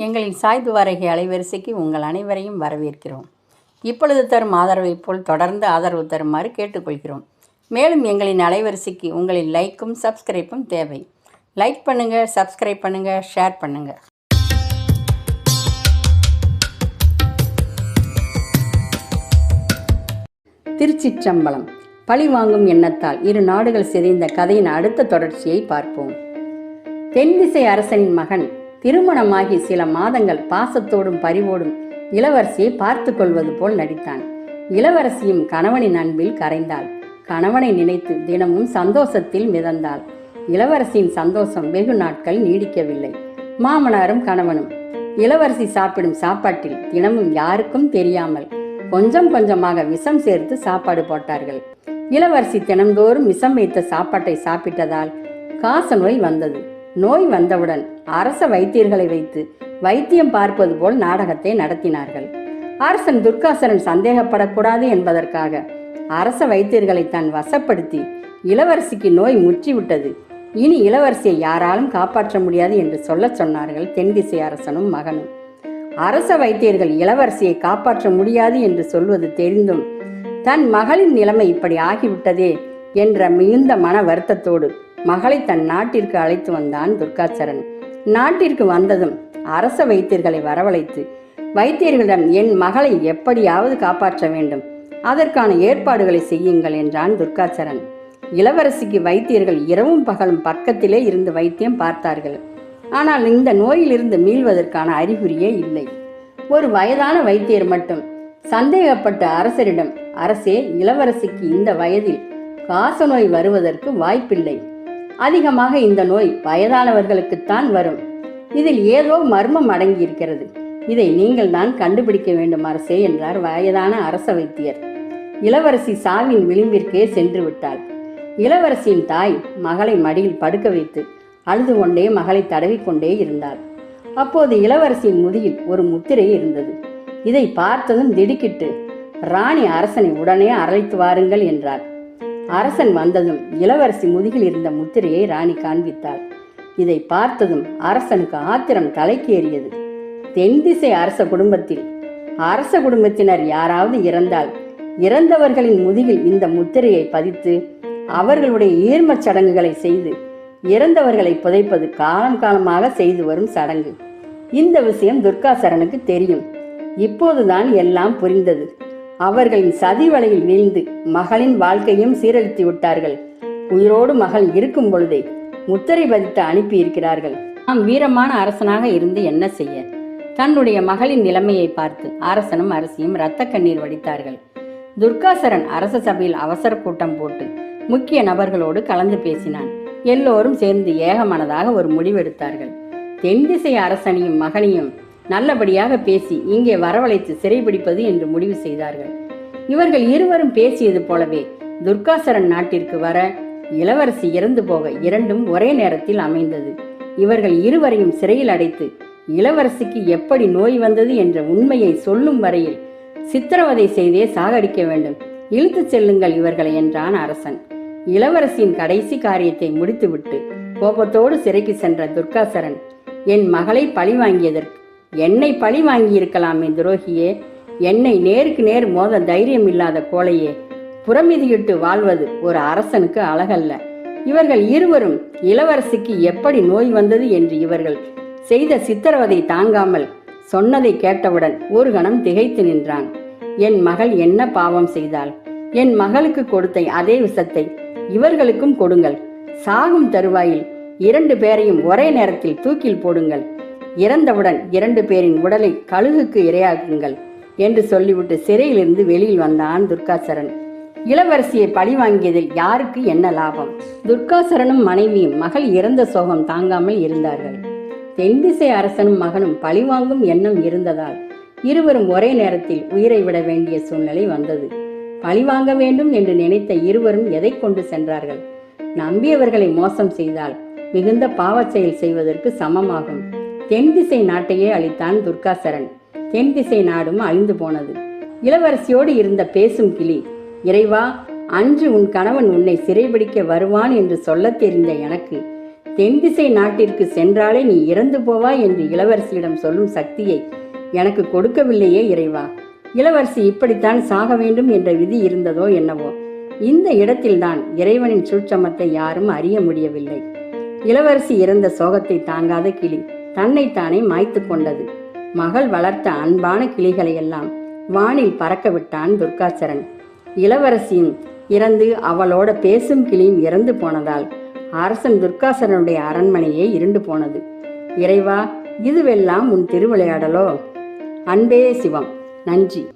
எங்களின் சாய்வு வாரகை அலைவரிசைக்கு உங்கள் அனைவரையும் வரவேற்கிறோம். இப்பொழுது தரும் ஆதரவை போல் தொடர்ந்து ஆதரவு தருமாறு கேட்டுக்கொள்கிறோம். மேலும் எங்களின் அலைவரிசைக்கு உங்களின் லைக்கும் சப்ஸ்கிரைப்பும் தேவை. லைக் பண்ணுங்கள், சப்ஸ்கிரைப் பண்ணுங்கள், ஷேர் பண்ணுங்கள். திருச்சிற்றம்பலம். பழி வாங்கும் எண்ணத்தால் இரு நாடுகள் சிதைந்த கதையின் அடுத்த தொடர்ச்சியை பார்ப்போம். தென்திசை அரசனின் மகன் திருமணமாகி சில மாதங்கள் பாசத்தோடும் பரிவோடும் இளவரசியை பார்த்து கொள்வது போல் நடித்தான். இளவரசியும் கணவனின் அன்பில் கரைந்தாள். கணவனை நினைத்து தினமும் சந்தோஷத்தில் மிதந்தாள். இளவரசியின் சந்தோஷம் வெகு நாட்கள் நீடிக்கவில்லை. மாமனாரும் கணவனும் இளவரசி சாப்பிடும் சாப்பாட்டில் தினமும் யாருக்கும் தெரியாமல் கொஞ்சம் கொஞ்சமாக விஷம் சேர்த்து சாப்பாடு போட்டார்கள். இளவரசி தினந்தோறும் விஷம் வைத்த சாப்பாட்டை சாப்பிட்டதால் காச நோய் வந்தது. நோய் வந்தவுடன் அரச வைத்தியர்களை வைத்து வைத்தியம் பார்ப்பது போல் நாடகத்தை நடத்தினார்கள். அரசன் துர்காசரன் சந்தேகப்படக்கூடாது என்பதற்காக அரச வைத்தியர்களை தன் வசப்படுத்தி இளவரசிக்கு நோய் முற்றிவிட்டது, இனி இளவரசியை யாராலும் காப்பாற்ற முடியாது என்று சொல்ல சொன்னார்கள் தென்திசை அரசனும் மகனும். அரச வைத்தியர்கள் இளவரசியை காப்பாற்ற முடியாது என்று சொல்வது தெரிந்தும் தன் மகளின் நிலைமை இப்படி ஆகிவிட்டதே என்ற மிகுந்த மன வருத்தத்தோடு மகளை தன் நாட்டிற்கு அழைத்து வந்தான் துர்காசரன். நாட்டிற்கு வந்ததும் அரச வைத்தியர்களை வரவழைத்து வைத்தியர்களிடம் என் மகளை எப்படியாவது காப்பாற்ற வேண்டும், அதற்கான ஏற்பாடுகளை செய்யுங்கள் என்றான் துர்காசரன். இளவரசிக்கு வைத்தியர்கள் இரவும் பகலும் பக்கத்திலே இருந்து வைத்தியம் பார்த்தார்கள். ஆனால் இந்த நோயிலிருந்து மீள்வதற்கான அறிகுறியே இல்லை. ஒரு வயதான வைத்தியர் மட்டும் சந்தேகப்பட்ட அரசரிடம், அரசே, இளவரசிக்கு இந்த வயதில் காசநோய் வருவதற்கு வாய்ப்பில்லை. அதிகமாக இந்த நோய் வயதானவர்களுக்குத்தான் வரும். இதில் ஏதோ மர்மம் அடங்கியிருக்கிறது. இதை நீங்கள் தான் கண்டுபிடிக்க வேண்டும் அரசே என்றார் வயதான அரச வைத்தியர். இளவரசி சாவின் விளிம்பிற்கே சென்று விட்டாள். இளவரசியின் தாய் மகளை மடியில் படுக்க வைத்து அழுது கொண்டே மகளை தடவிக்கொண்டே இருந்தாள். அப்போது இளவரசியின் முதுகில் ஒரு முத்திரை இருந்தது. இதை பார்த்ததும் திடுக்கிட்டு, ராணி அரசனை உடனே அழைத்து வாருங்கள் என்றார். அரசன் வந்ததும் இளவரசி முதுகில் இருந்த முத்திரையை ராணி காண்பித்தாள். இதை பார்த்ததும் அரசனுக்கு ஆத்திரம் தலைக்கேறியது. தென்திசை அரச குடும்பத்தினர் யாராவது இறந்தால் இறந்தவர்களின் முதுகில் இந்த முத்திரையை பதித்து அவர்களுடைய ஈர்மச் சடங்குகளை செய்து இறந்தவர்களை புதைப்பது காலம் காலமாக செய்து வரும் சடங்கு. இந்த விஷயம் துர்காசரனுக்கு தெரியும். இப்போதுதான் எல்லாம் புரிந்தது. அவர்களின் சதி வலையில் வீழ்ந்து மகளின் வாழ்க்கையும் சீரழித்து விட்டார்கள். உயிரோடு மகள் இருக்கும் பொழுதே முத்திரை பதித்து அனுப்பி இருக்கிறார்கள். நாம் வீரமான அரசனாக இருந்து என்ன செய்ய? தன்னுடைய மகளின் நிலைமையை பார்த்து அரசனும் அரசியும் இரத்த கண்ணீர் வடித்தார்கள். துர்காசரன் அரச சபையில் அவசர கூட்டம் போட்டு முக்கிய நபர்களோடு கலந்து பேசினான். எல்லோரும் சேர்ந்து ஏகமனதாக ஒரு முடிவெடுத்தார்கள். தென்திசை அரசனையும் மகனையும் நல்லபடியாக பேசி இங்கே வரவழைத்து சிறைபிடிப்பது என்று முடிவு செய்தார்கள். இவர்கள் இருவரும் பேசியது போலவே துர்காசரன் நாட்டிற்கு வர, இளவரசி இறந்து போக இரண்டும் ஒரே நேரத்தில் அமைந்தது. இவர்கள் இருவரையும் சிறையில் அடைத்து இளவரசிக்கு எப்படி நோய் வந்தது என்ற உண்மையை சொல்லும் வரையில் சித்திரவதை செய்தே சாகடிக்க வேண்டும். இழுத்து செல்லுங்கள் இவர்களை என்றான் அரசன். இளவரசியின் கடைசி காரியத்தை முடித்துவிட்டு கோபத்தோடு சிறைக்கு சென்ற துர்காசரன், என் மகளை பழி வாங்கியதற்கு என்னை பழி வாங்கியிருக்கலாமே துரோகியே, என்னை நேருக்கு நேர் மோத தைரியம் இல்லாத கோழையே, புறமிதியிட்டு வாழ்வது ஒரு அரசனுக்கு அழகல்ல. இவர்கள் இருவரும் இளவரசிக்கு எப்படி நோய் வந்தது என்று இவர்கள் செய்த சித்திரவதை தாங்காமல் சொன்னதை கேட்டவுடன் ஒரு கணம் திகைத்து நின்றான். என் மகள் என்ன பாவம் செய்தாள்? என் மகளுக்கு கொடுத்த அதே விஷத்தை இவர்களுக்கும் கொடுங்கள். சாகும் தருவாயில் 2 பேரையும் ஒரே நேரத்தில் தூக்கில் போடுங்கள். இறந்தவுடன் 2 பேரின் உடலை கழுகுக்கு இரையாக்குங்கள் என்று சொல்லிவிட்டு சிறையிலிருந்து வெளியில் வந்தான் துர்காசரன். இளவரசியை பழி வாங்கியதில் யாருக்கு என்ன லாபம்? துர்காசரனும் மனைவியும் மகள் இறந்த சோகம் தாங்காமல் இருந்தார்கள். தென்திசை அரசனும் மகனும் பழிவாங்கும் எண்ணம் இருந்ததால் இருவரும் ஒரே நேரத்தில் உயிரை விட வேண்டிய சூழ்நிலை வந்தது. பழிவாங்க வேண்டும் என்று நினைத்த இருவரும் எதை கொண்டு சென்றார்கள்? நம்பியவர்களை மோசம் செய்தால் மிகுந்த பாவச் செயல் செய்வதற்கு சமமாகும். தென்திசை நாட்டையே அழித்தான் துர்காசரன். தென்திசை நாடும் அழிந்து போனது. இளவரசியோடு இருந்த பேசும் கிளி, இறைவா, அன்று உன் கணவன் உன்னை சிறைபிடிக்க வருவான் என்று சொல்ல தெரிந்த எனக்கு தென் திசை நாட்டிற்கு சென்றாலே நீ இறந்து போவாய் என்று இளவரசியிடம் சொல்லும் சக்தியை எனக்கு கொடுக்கவில்லையே இறைவா. இளவரசி இப்படித்தான் சாக வேண்டும் என்ற விதி இருந்ததோ என்னவோ. இந்த இடத்தில்தான் இறைவனின் சூட்சமத்தை யாரும் அறிய முடியவில்லை. இளவரசி இறந்த சோகத்தை தாங்காத கிளி தன்னைத்தானே மாய்த்து கொண்டது. மகள் வளர்த்த அன்பான கிளிகளை எல்லாம் வானில் பறக்க விட்டான் துர்காசரன். இளவரசியும் இறந்து அவளோட பேசும் கிளியும் இறந்து போனதால் அரசன் துர்காசரனுடைய அரண்மனையே இருண்டு போனது. இறைவா, இதுவெல்லாம் உன் திருவிளையாடலோ? அன்பே சிவம். நன்றி.